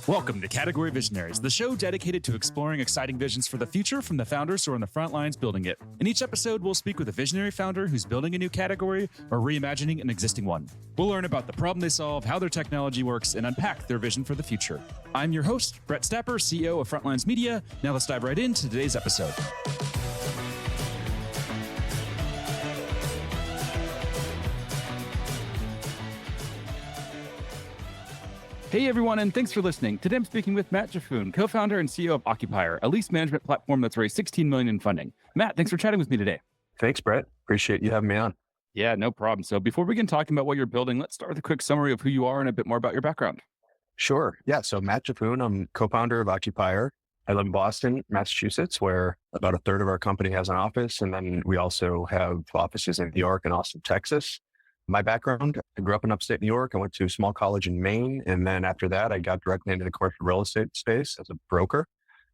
Welcome to Category Visionaries, the show dedicated to exploring exciting visions for the future from the founders who are on the front lines building it. In each episode, we'll speak with a visionary founder who's building a new category or reimagining an existing one. We'll learn about the problem they solve, how their technology works, and unpack their vision for the future. I'm your host, Brett Stapper, CEO of Frontlines Media. Now let's dive right into today's episode. Hey everyone, and thanks for listening. Today I'm speaking with Matt Giffune, co-founder and CEO of Occupier, a lease management platform that's raised $16 million in funding. Matt, thanks for chatting with me today. Thanks, Brett. Appreciate you having me on. Yeah, no problem. So before we begin talking about what you're building, let's start with a quick summary of who you are and a bit more about your background. Sure. Yeah. So Matt Giffune, I'm co-founder of Occupier. I live in Boston, Massachusetts, where about a third of our company has an office. And then we also have offices in New York and Austin, Texas. My background, I grew up in upstate New York. I went to a small college in Maine. And then after that, I got directly into the commercial real estate space as a broker.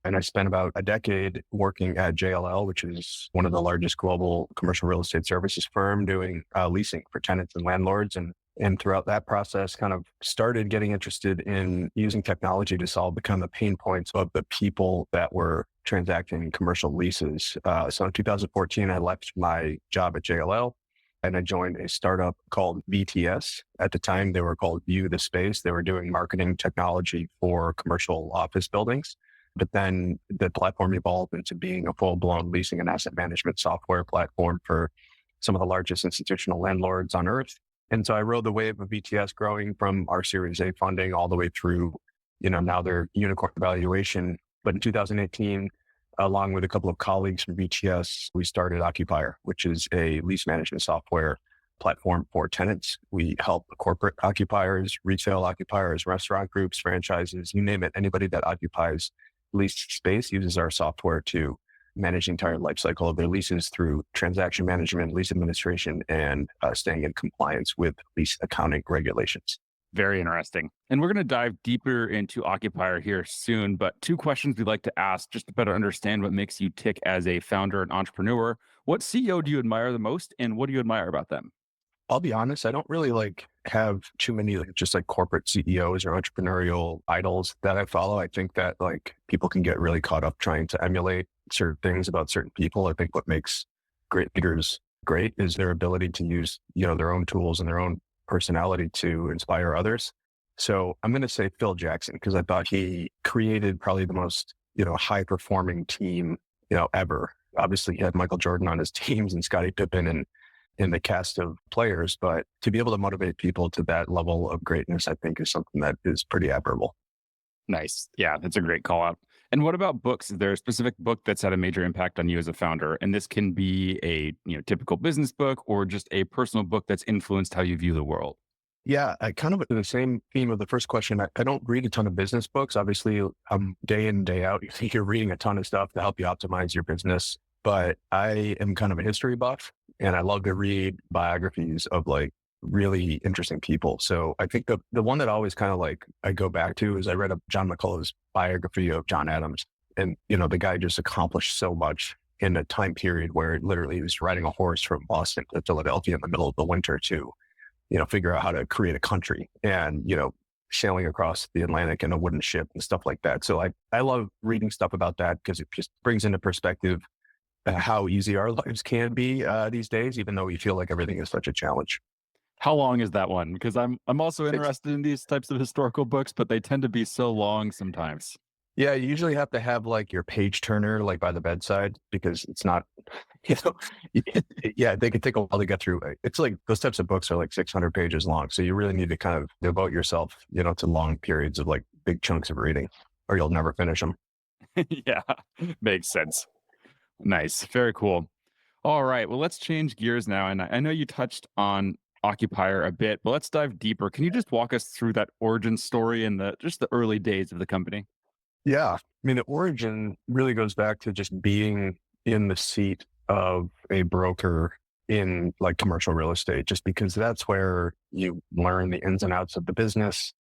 And I spent about a decade working at JLL, which is one of the largest global commercial real estate services firm, doing leasing for tenants and landlords. And throughout that process, kind of started getting interested in using technology to solve the kind of pain points of the people that were transacting commercial leases. So in 2014, I left my job at JLL. And I joined a startup called VTS. At the time, they were called View the Space. They were doing marketing technology for commercial office buildings. But then the platform evolved into being a full-blown leasing and asset management software platform for some of the largest institutional landlords on earth. And so I rode the wave of VTS growing from our Series A funding all the way through, now their unicorn valuation. But in 2018, along with a couple of colleagues from VTS, we started Occupier, which is a lease management software platform for tenants. We help corporate occupiers, retail occupiers, restaurant groups, franchises, you name it. Anybody that occupies leased space uses our software to manage the entire life cycle of their leases through transaction management, lease administration, and staying in compliance with lease accounting regulations. Very interesting. And we're going to dive deeper into Occupier here soon, but two questions we'd like to ask just to better understand what makes you tick as a founder and entrepreneur. What CEO do you admire the most, and what do you admire about them? I'll be honest, I don't really have too many just corporate CEOs or entrepreneurial idols that I follow. I think that people can get really caught up trying to emulate certain things about certain people. I think what makes great leaders great is their ability to use, their own tools and their own personality to inspire others. So I'm going to say Phil Jackson, because I thought he created probably the most, high performing team, ever. Obviously he had Michael Jordan on his teams and Scottie Pippen and in the cast of players, but to be able to motivate people to that level of greatness, I think is something that is pretty admirable. Nice. Yeah, that's a great call out. And what about books? Is there a specific book that's had a major impact on you as a founder? And this can be a typical business book or just a personal book that's influenced how you view the world. Yeah, I kind of the same theme of the first question. I don't read a ton of business books. Obviously, day in, day out, you're reading a ton of stuff to help you optimize your business. But I am kind of a history buff, and I love to read biographies of really interesting people. So I think the one that always kind of I go back to is I read John McCullough's biography of John Adams. And, the guy just accomplished so much in a time period where literally he was riding a horse from Boston to Philadelphia in the middle of the winter to, figure out how to create a country and, sailing across the Atlantic in a wooden ship and stuff like that. So I love reading stuff about that because it just brings into perspective how easy our lives can be these days, even though we feel like everything is such a challenge. How long is that one? Because I'm also interested in these types of historical books, but they tend to be so long sometimes. Yeah, you usually have to have your page turner by the bedside because it's not, yeah, they could take a while to get through. It's those types of books are 600 pages long. So you really need to kind of devote yourself, to long periods of big chunks of reading or you'll never finish them. Yeah, makes sense. Nice. Very cool. All right. Well, let's change gears now. And I know you touched on Occupier a bit, but let's dive deeper. Can you just walk us through that origin story and the early days of the company? Yeah. I mean, the origin really goes back to just being in the seat of a broker in commercial real estate, just because that's where you learn the ins and outs of the business,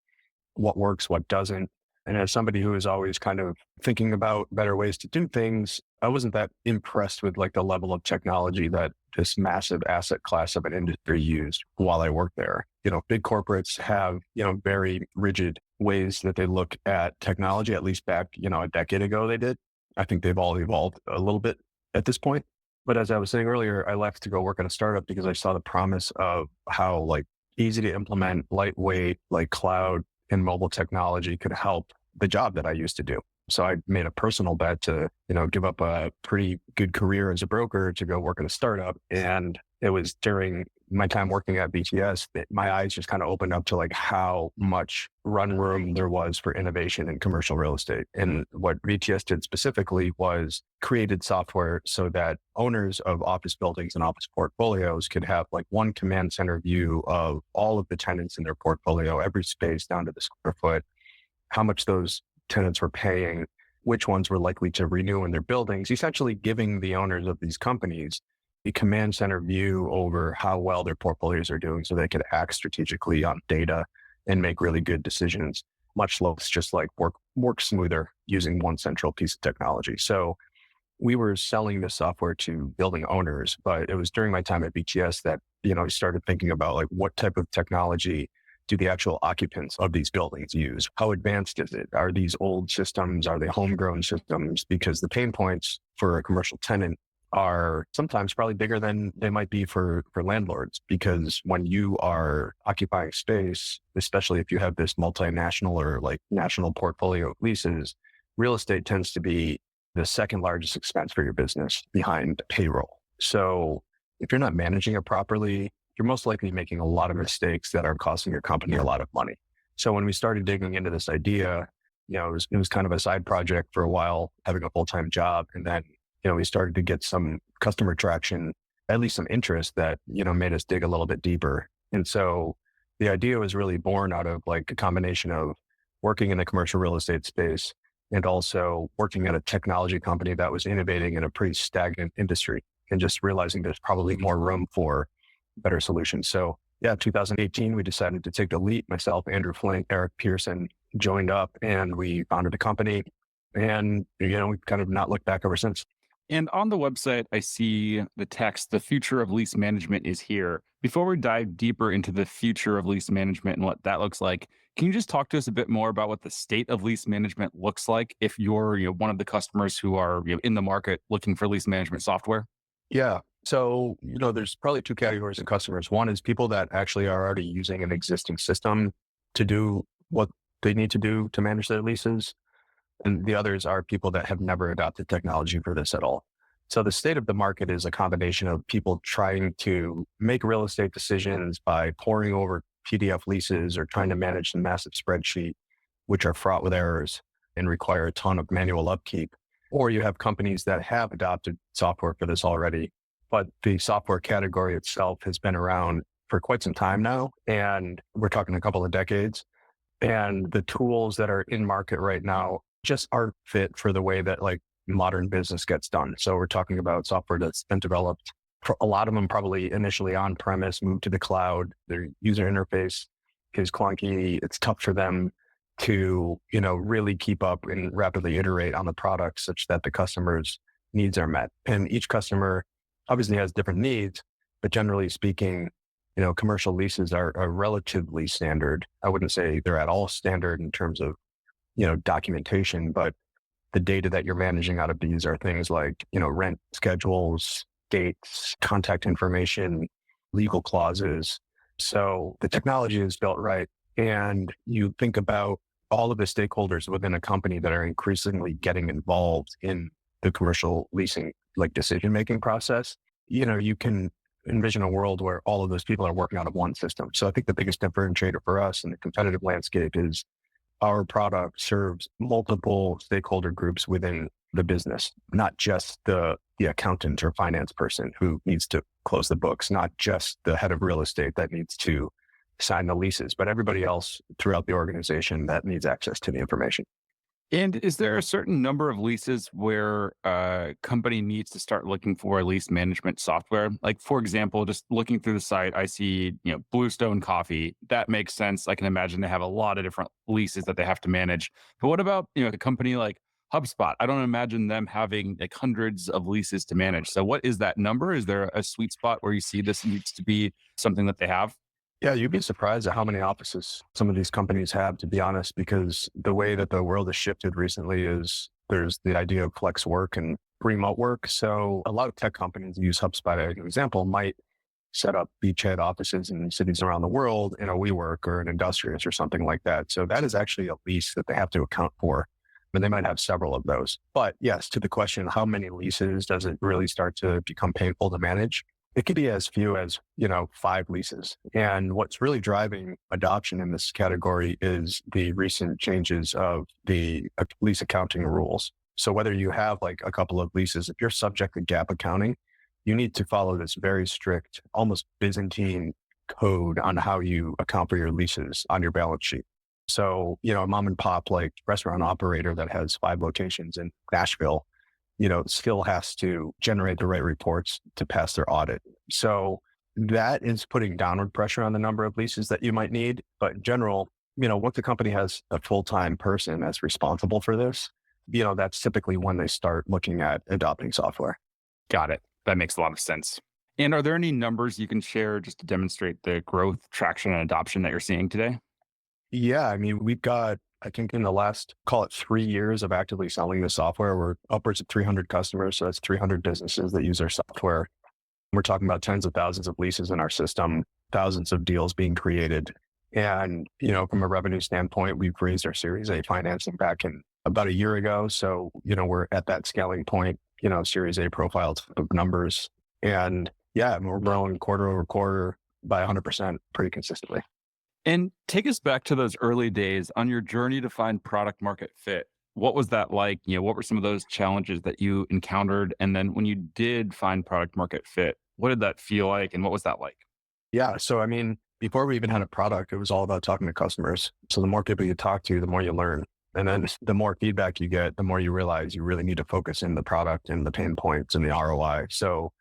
what works, what doesn't. And as somebody who is always kind of thinking about better ways to do things, I wasn't that impressed with the level of technology that this massive asset class of an industry used while I worked there. Big corporates have, very rigid ways that they look at technology, at least back, a decade ago they did. I think they've all evolved a little bit at this point. But as I was saying earlier, I left to go work at a startup because I saw the promise of how like easy to implement, lightweight, like cloud and mobile technology could help the job that I used to do. So I made a personal bet to, give up a pretty good career as a broker to go work at a startup. And it was during my time working at BTS that my eyes just kind of opened up to like how much run room there was for innovation in commercial real estate. And what BTS did specifically was created software so that owners of office buildings and office portfolios could have like one command center view of all of the tenants in their portfolio, every space down to the square foot, how much those tenants were paying, which ones were likely to renew in their buildings, essentially giving the owners of these companies a command center view over how well their portfolios are doing so they could act strategically on data and make really good decisions, much less just like work smoother using one central piece of technology. So we were selling this software to building owners, but it was during my time at BTS that, I started thinking about like what type of technology do the actual occupants of these buildings use? How advanced is it? Are these old systems? Are they homegrown systems? Because the pain points for a commercial tenant are sometimes probably bigger than they might be for landlords. Because when you are occupying space, especially if you have this multinational or like national portfolio of leases, real estate tends to be the second largest expense for your business behind payroll. So if you're not managing it properly, you're most likely making a lot of mistakes that are costing your company a lot of money. So when we started digging into this idea, it was kind of a side project for a while, having a full-time job. And then, we started to get some customer traction, at least some interest that, made us dig a little bit deeper. And so the idea was really born out of like a combination of working in the commercial real estate space and also working at a technology company that was innovating in a pretty stagnant industry and just realizing there's probably more room for better solutions. So 2018, we decided to take the leap. Myself, Andrew Flink, Eric Pearson joined up and we founded a company and, we've kind of not looked back ever since. And on the website, I see the text, "The future of lease management is here." Before we dive deeper into the future of lease management and what that looks like, can you just talk to us a bit more about what the state of lease management looks like if you're one of the customers who are in the market looking for lease management software? Yeah. So, there's probably two categories of customers. One is people that actually are already using an existing system to do what they need to do to manage their leases. And the others are people that have never adopted technology for this at all. So the state of the market is a combination of people trying to make real estate decisions by poring over PDF leases or trying to manage the massive spreadsheet, which are fraught with errors and require a ton of manual upkeep. Or you have companies that have adopted software for this already, but the software category itself has been around for quite some time now. And we're talking a couple of decades. And the tools that are in market right now just aren't fit for the way that like modern business gets done. So we're talking about software that's been developed for a lot of them, probably initially on premise, moved to the cloud. Their user interface is clunky. It's tough for them to, really keep up and rapidly iterate on the product such that the customer's needs are met. And each customer obviously has different needs, but generally speaking, commercial leases are relatively standard. I wouldn't say they're at all standard in terms of, documentation, but the data that you're managing out of these are things like, rent schedules, dates, contact information, legal clauses. So the technology is built right. And you think about all of the stakeholders within a company that are increasingly getting involved in the commercial leasing, like decision-making process. You can envision a world where all of those people are working out of one system. So I think the biggest differentiator for us in the competitive landscape is our product serves multiple stakeholder groups within the business, not just the accountant or finance person who needs to close the books, not just the head of real estate that needs to sign the leases, but everybody else throughout the organization that needs access to the information. And is there a certain number of leases where a company needs to start looking for lease management software? Like, for example, just looking through the site, I see, Bluestone Coffee. That makes sense. I can imagine they have a lot of different leases that they have to manage. But what about, a company like HubSpot? I don't imagine them having like hundreds of leases to manage. So what is that number? Is there a sweet spot where you see this needs to be something that they have? Yeah, you'd be surprised at how many offices some of these companies have, to be honest, because the way that the world has shifted recently is there's the idea of flex work and remote work. So a lot of tech companies use HubSpot as an example, might set up beachhead offices in cities around the world in a WeWork or an Industrious or something like that. So that is actually a lease that they have to account for. And they might have several of those. But yes, to the question, how many leases does it really start to become painful to manage? It could be as few as, 5 leases. And what's really driving adoption in this category is the recent changes of the lease accounting rules. So whether you have like a couple of leases, if you're subject to GAAP accounting, you need to follow this very strict, almost Byzantine code on how you account for your leases on your balance sheet. So, a mom and pop like restaurant operator that has 5 locations in Nashville, still has to generate the right reports to pass their audit. So that is putting downward pressure on the number of leases that you might need. But in general, once the company has a full-time person that's responsible for this, that's typically when they start looking at adopting software. Got it. That makes a lot of sense. And are there any numbers you can share just to demonstrate the growth, traction, and adoption that you're seeing today? Yeah, I mean, we've got, I think in the last, call it 3 years of actively selling the software, we're upwards of 300 customers. So that's 300 businesses that use our software. We're talking about tens of thousands of leases in our system, thousands of deals being created. And, from a revenue standpoint, we've raised our Series A financing back in about a year ago. So, we're at that scaling point, Series A profile type of numbers. And yeah, we're growing quarter over quarter by 100% pretty consistently. And take us back to those early days on your journey to find product market fit. What was that like? What were some of those challenges that you encountered? And then when you did find product market fit, what did that feel like? And what was that like? Yeah. So, I mean, before we even had a product, it was all about talking to customers. So the more people you talk to, the more you learn. And then the more feedback you get, the more you realize you really need to focus in the product and the pain points and the ROI. So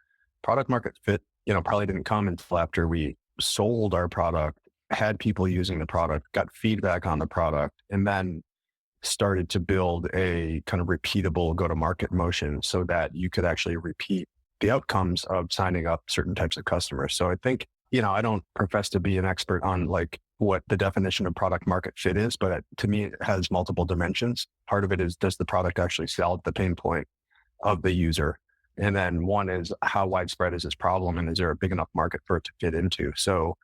product market fit, probably didn't come until after we sold our product, had people using the product, got feedback on the product, and then started to build a kind of repeatable go-to-market motion so that you could actually repeat the outcomes of signing up certain types of customers. So I think, I don't profess to be an expert on like what the definition of product market fit is, but to me, it has multiple dimensions. Part of it is, does the product actually solve the pain point of the user? And then one is, how widespread is this problem? And is there a big enough market for it to fit into? So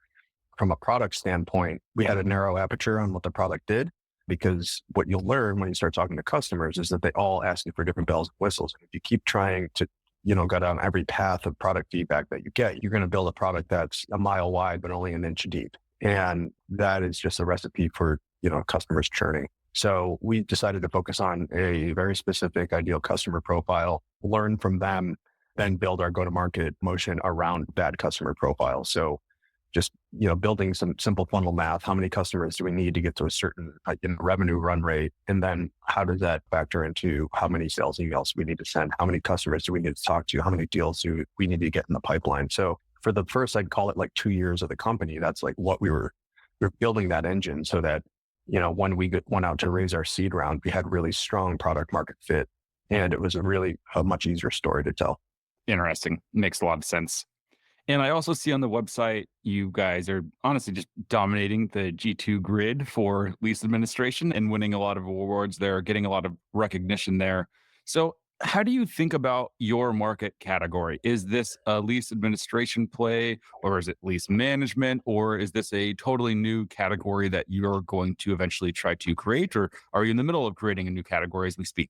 from a product standpoint, we had a narrow aperture on what the product did, because what you'll learn when you start talking to customers is that they all ask you for different bells and whistles. If you keep trying to, go down every path of product feedback that you get, you're going to build a product that's a mile wide, but only an inch deep. And that is just a recipe for, customers churning. So we decided to focus on a very specific ideal customer profile, learn from them, then build our go-to-market motion around that customer profile. So just, building some simple funnel math. How many customers do we need to get to a certain revenue run rate? And then how does that factor into how many sales emails we need to send? How many customers do we need to talk to? How many deals do we need to get in the pipeline? So for the first, I'd call it like 2 years of the company, that's like what we're building that engine so that, when we went out to raise our seed round, we had really strong product market fit. And it was a much easier story to tell. Interesting. Makes a lot of sense. And I also see on the website, you guys are honestly just dominating the G2 grid for lease administration and winning a lot of awards there, getting a lot of recognition there. So how do you think about your market category? Is this a lease administration play, or is it lease management, or is this a totally new category that you're going to eventually try to create, or are you in the middle of creating a new category as we speak?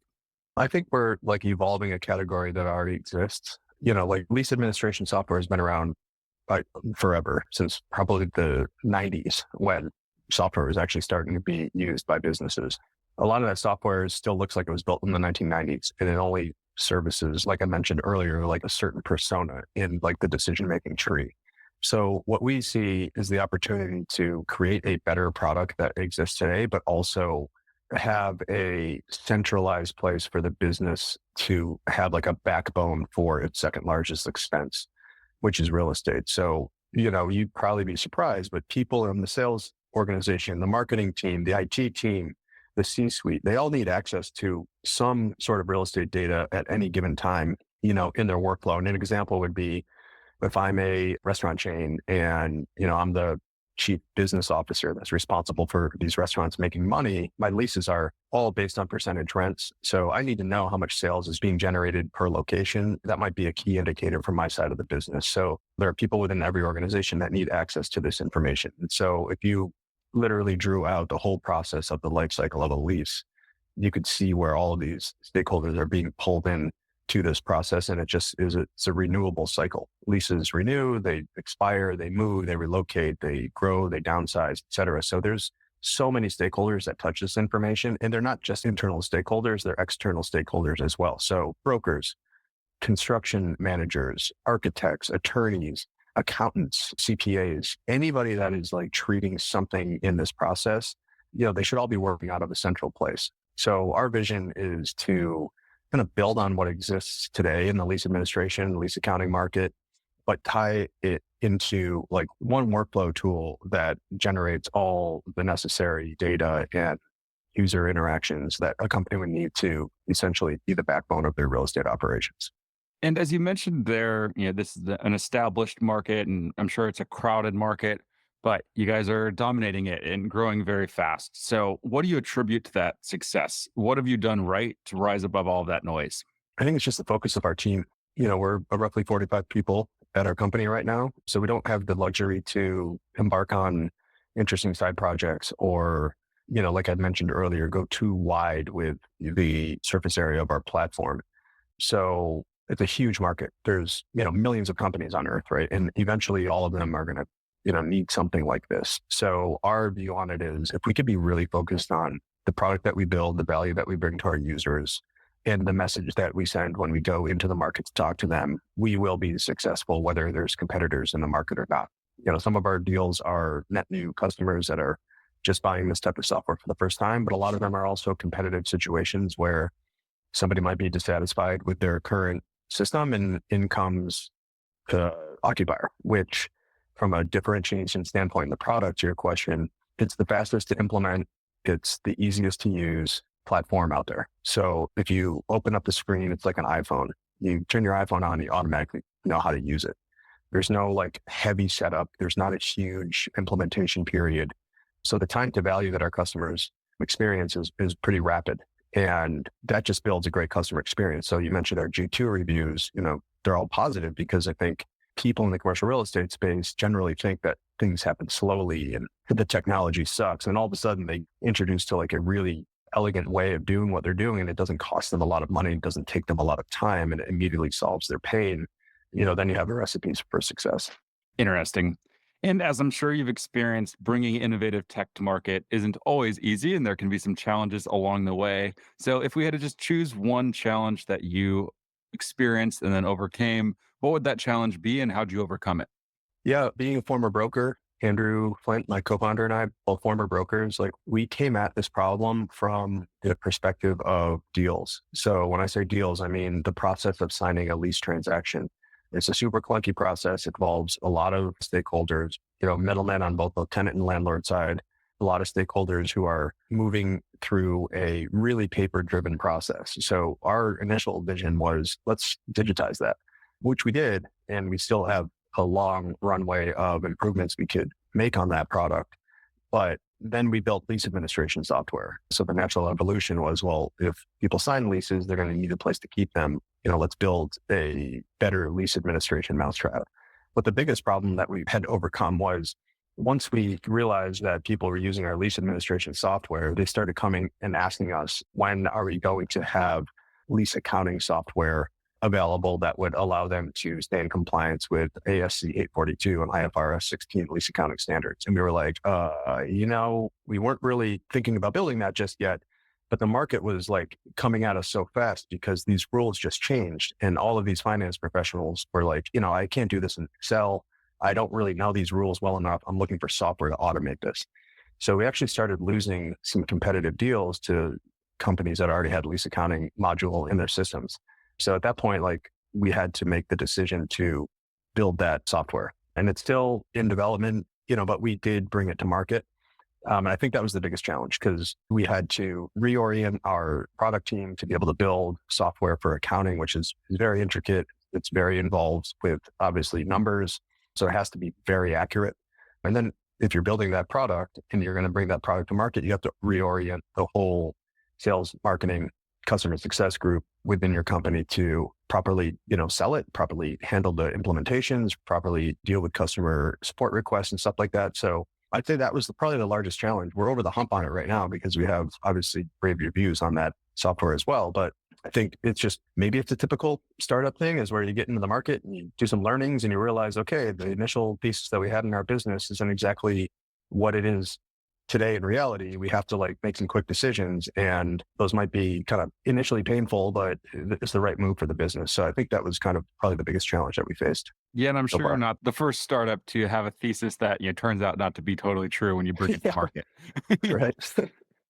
I think we're like evolving a category that already exists. Like lease administration software has been around like forever, since probably the 90s when software was actually starting to be used by businesses. A lot of that software still looks like it was built in the 1990s, and it only services, like I mentioned earlier, like a certain persona in like the decision-making tree. So what we see is the opportunity to create a better product that exists today, but also have a centralized place for the business to have like a backbone for its second largest expense, which is real estate. So, you'd probably be surprised, but people in the sales organization, the marketing team, the IT team, the C-suite, they all need access to some sort of real estate data at any given time, in their workflow. And an example would be if I'm a restaurant chain and, I'm the chief business officer that's responsible for these restaurants making money, my leases are all based on percentage rents. So I need to know how much sales is being generated per location. That might be a key indicator from my side of the business. So there are people within every organization that need access to this information. And so if you literally drew out the whole process of the life cycle of a lease, you could see where all of these stakeholders are being pulled in to this process. And it's a renewable cycle. Leases renew, they expire, they move, they relocate, they grow, they downsize, et cetera. So there's so many stakeholders that touch this information, and they're not just internal stakeholders, they're external stakeholders as well. So brokers, construction managers, architects, attorneys, accountants, CPAs, anybody that is like treating something in this process, they should all be working out of a central place. So our vision is to kind of build on what exists today in the lease administration, lease accounting market, but tie it into like one workflow tool that generates all the necessary data and user interactions that a company would need to essentially be the backbone of their real estate operations. And as you mentioned there, this is an established market, and I'm sure it's a crowded market, but you guys are dominating it and growing very fast. So what do you attribute to that success? What have you done right to rise above all of that noise? I think it's just the focus of our team. We're roughly 45 people at our company right now. So we don't have the luxury to embark on interesting side projects or, like I mentioned earlier, go too wide with the surface area of our platform. So it's a huge market. There's, millions of companies on earth, right? And eventually all of them are going to need something like this. So our view on it is if we could be really focused on the product that we build, the value that we bring to our users, and the message that we send when we go into the market to talk to them, we will be successful, whether there's competitors in the market or not. Some of our deals are net new customers that are just buying this type of software for the first time, but a lot of them are also competitive situations where somebody might be dissatisfied with their current system and in comes Occupier, which from a differentiation standpoint in the product, to your question, it's the fastest to implement. It's the easiest to use platform out there. So if you open up the screen, it's like an iPhone. You turn your iPhone on, you automatically know how to use it. There's no like heavy setup. There's not a huge implementation period. So the time to value that our customers experience is pretty rapid. And that just builds a great customer experience. So you mentioned our G2 reviews, they're all positive because I think people in the commercial real estate space generally think that things happen slowly and the technology sucks. And all of a sudden they introduce to like a really elegant way of doing what they're doing. And it doesn't cost them a lot of money. It doesn't take them a lot of time and it immediately solves their pain. Then you have the recipes for success. Interesting. And as I'm sure you've experienced, bringing innovative tech to market isn't always easy, and there can be some challenges along the way. So if we had to just choose one challenge that you experienced and then overcame, what would that challenge be and how'd you overcome it? Yeah, being a former broker, Andrew Flint, my co-founder, and I, both former brokers, like we came at this problem from the perspective of deals. So when I say deals, I mean the process of signing a lease transaction. It's a super clunky process. It involves a lot of stakeholders, middlemen on both the tenant and landlord side, a lot of stakeholders who are moving through a really paper-driven process. So our initial vision was, let's digitize that, which we did. And we still have a long runway of improvements we could make on that product. But then we built lease administration software. So the natural evolution was, well, if people sign leases, they're going to need a place to keep them. Let's build a better lease administration mousetrap. But the biggest problem that we had to overcome was once we realized that people were using our lease administration software, they started coming and asking us, when are we going to have lease accounting software available that would allow them to stay in compliance with ASC 842 and IFRS 16 lease accounting standards? And we were like, we weren't really thinking about building that just yet, but the market was like coming at us so fast because these rules just changed. And all of these finance professionals were like, I can't do this in Excel. I don't really know these rules well enough. I'm looking for software to automate this. So we actually started losing some competitive deals to companies that already had lease accounting module in their systems. So at that point, like we had to make the decision to build that software, and it's still in development, but we did bring it to market. And I think that was the biggest challenge because we had to reorient our product team to be able to build software for accounting, which is very intricate. It's very involved with obviously numbers. So it has to be very accurate. And then if you're building that product and you're going to bring that product to market, you have to reorient the whole sales, marketing, customer success group within your company to properly, sell it, properly handle the implementations, properly deal with customer support requests and stuff like that. So I'd say that was probably the largest challenge. We're over the hump on it right now because we have obviously rave reviews on that software as well. But I think it's just, maybe it's a typical startup thing is where you get into the market and you do some learnings and you realize, okay, the initial pieces that we had in our business isn't exactly what it is today in reality. We have to make some quick decisions, and those might be kind of initially painful, but it's the right move for the business. So I think that was kind of probably the biggest challenge that we faced. Yeah, and I'm so sure far. not the first startup to have a thesis that turns out not to be totally true when you bring it to Yeah. market. Right.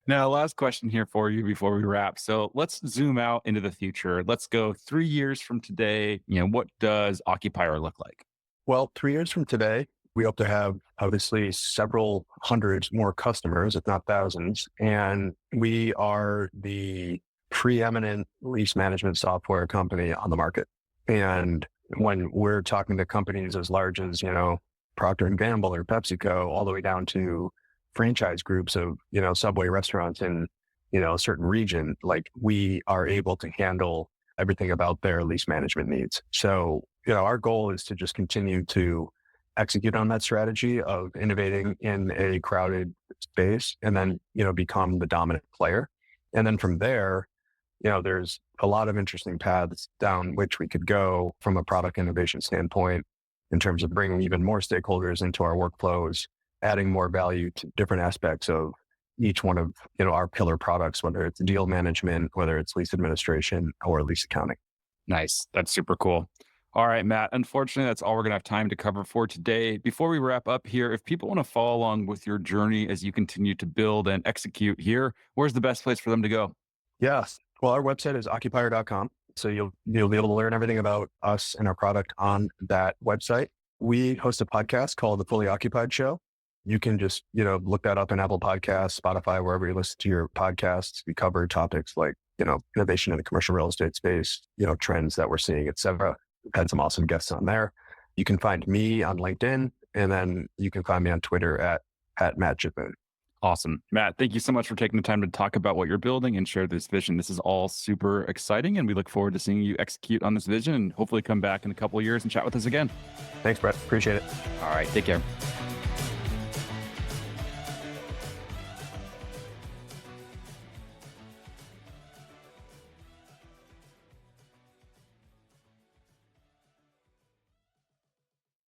Now, last question here for you before we wrap. So let's zoom out into the future. Let's go 3 years from today. What does Occupier look like? Well, 3 years from today, we hope to have obviously several hundreds more customers, if not thousands. And we are the preeminent lease management software company on the market. And when we're talking to companies as large as, Procter & Gamble or PepsiCo, all the way down to franchise groups of, Subway restaurants in, a certain region, we are able to handle everything about their lease management needs. So, our goal is to just continue to execute on that strategy of innovating in a crowded space and then, become the dominant player. And then from there, there's a lot of interesting paths down which we could go from a product innovation standpoint in terms of bringing even more stakeholders into our workflows, adding more value to different aspects of each one of, our pillar products, whether it's deal management, whether it's lease administration or lease accounting. Nice. That's super cool. All right, Matt. Unfortunately, that's all we're going to have time to cover for today. Before we wrap up here, if people want to follow along with your journey as you continue to build and execute here, where's the best place for them to go? Yes. Well, our website is occupier.com. So you'll be able to learn everything about us and our product on that website. We host a podcast called The Fully Occupied Show. You can just, look that up in Apple Podcasts, Spotify, wherever you listen to your podcasts. We cover topics like, innovation in the commercial real estate space, trends that we're seeing, et cetera. We've had some awesome guests on there. You can find me on LinkedIn, and then you can find me on Twitter at Matt Giffune. Awesome. Matt, thank you so much for taking the time to talk about what you're building and share this vision. This is all super exciting, and we look forward to seeing you execute on this vision and hopefully come back in a couple of years and chat with us again. Thanks, Brett. Appreciate it. All right. Take care.